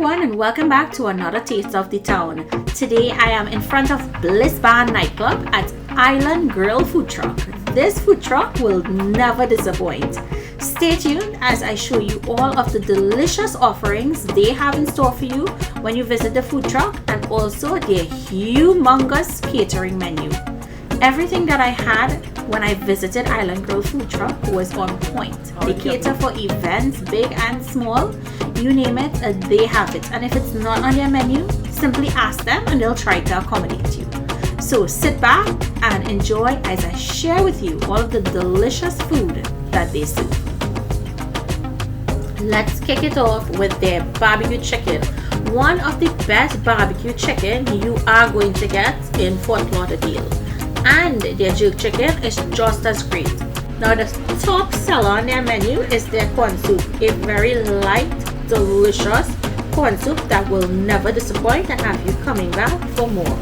everyone, and welcome back to another Taste of the Town. Today I am in front of Bliss Bar nightclub at Island Grill food truck. This food truck will never disappoint. Stay tuned as I show you all of the delicious offerings they have in store for you when you visit the food truck, and also their humongous catering menu. Everything that I had when I visited Island Grill food truck was on point. They cater for events big and small. You name it, they have it. And if it's not on their menu, simply ask them and they'll try to accommodate you. So sit back and enjoy as I share with you all of the delicious food that they serve. Let's kick it off with their barbecue chicken. One of the best barbecue chicken you are going to get in Fort Lauderdale. And their jerk chicken is just as great. Now the top seller on their menu is their corn soup, a very light, delicious corn soup that will never disappoint and have you coming back for more.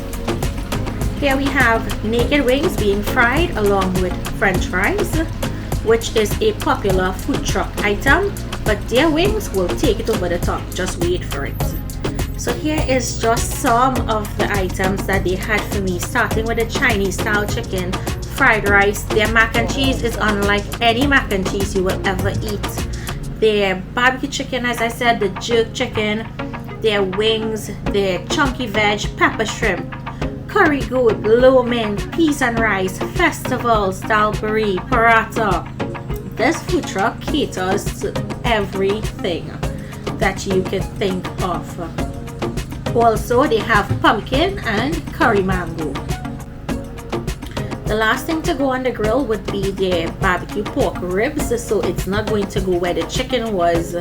Here we have naked wings being fried along with french fries, which is a popular food truck item, but their wings will take it over the top. Just wait for it. So here is just some of the items that they had for me, starting with the Chinese style chicken, fried rice. Their mac and cheese is unlike any mac and cheese you will ever eat. Their barbecue chicken, as I said, the jerk chicken, their wings, their chunky veg, pepper shrimp, curry goat, lo mein, peas and rice, festivals, Dhalpuri, paratha. This food truck caters to everything that you can think of. Also, they have pumpkin and curry mango. The last thing to go on the grill would be their barbecue pork ribs. So it's not going to go where the chicken was,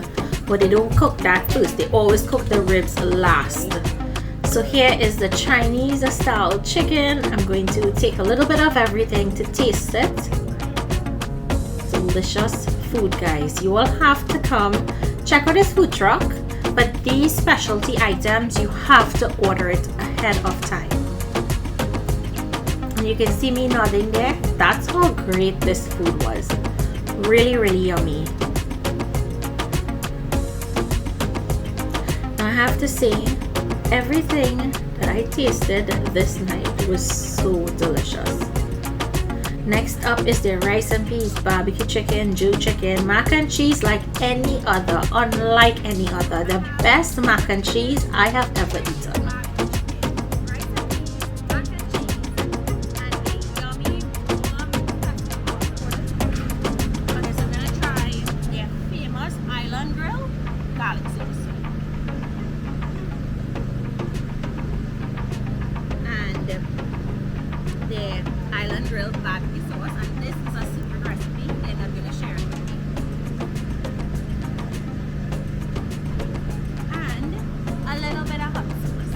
but they don't cook that first. They always cook the ribs last. So here is the Chinese style chicken. I'm going to take a little bit of everything to taste it. Delicious food, guys. You all have to come check out this food truck. But these specialty items, you have to order it ahead of time. And you can see me nodding there. That's how great this food was. Really, really yummy. Now I have to say, everything that I tasted this night was so delicious. Next up is the rice and peas, barbecue chicken, jerk chicken, mac and cheese like any other, unlike any other. The best mac and cheese I have ever eaten. Okay, so I'm gonna try their famous Island Grill garlic sauce. And their Island Grill barbecue sauce, and this is a secret recipe and I'm going to share it with you. And a little bit of hot sauce.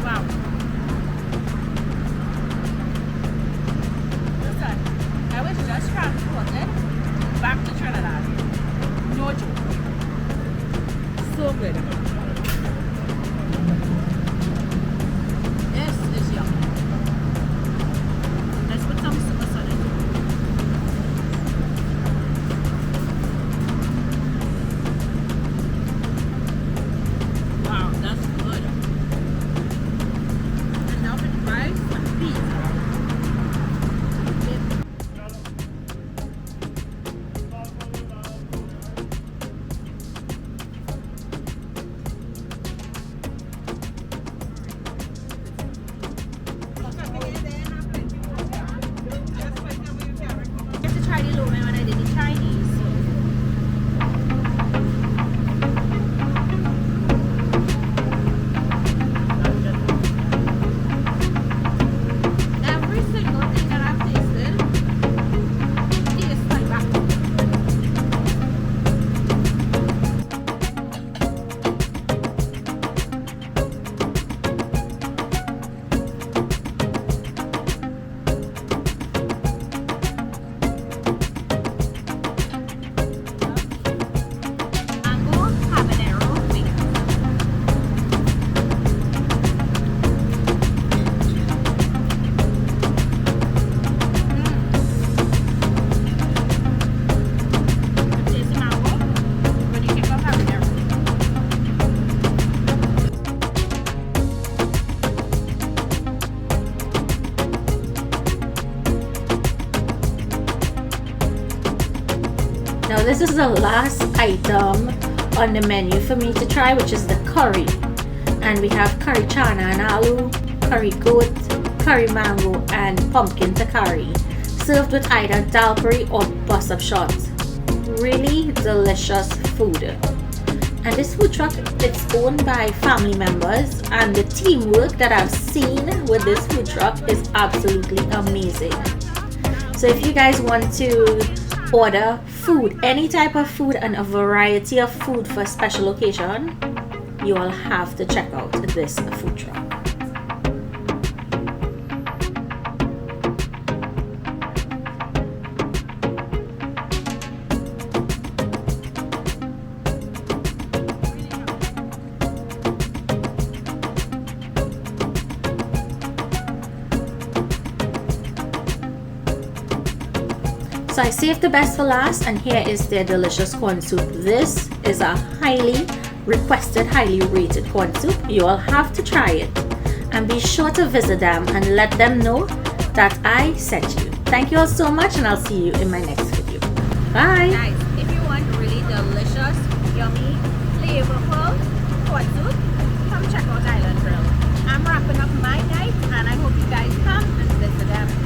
Wow. I was just transported back to Trinidad. No joke. So good. This is yummy. Let's put some sauce on it. Wow, that's good. And now for the rice and peas. Try the lo mein when I did the Chinese. Every single thing that I've tasted tastes like that. Now this is the last item on the menu for me to try, which is the curry. And we have curry chana and aloo, curry goat, curry mango, and pumpkin curry, served with either dhalpuri or bus of shot. Really delicious food. And this food truck, it's owned by family members, and the teamwork that I've seen with this food truck is absolutely amazing. So if you guys want to order food, any type of food and a variety of food for a special occasion, you will have to check out this food truck. So I saved the best for last, and here is their delicious corn soup. This is a highly requested, highly rated corn soup. You all have to try it, and be sure to visit them and let them know that I sent you. Thank you all so much, and I'll see you in my next video. Bye! Guys, if you want really delicious, yummy, flavorful corn soup, come check out Island Grill. I'm wrapping up my night, and I hope you guys come and visit them.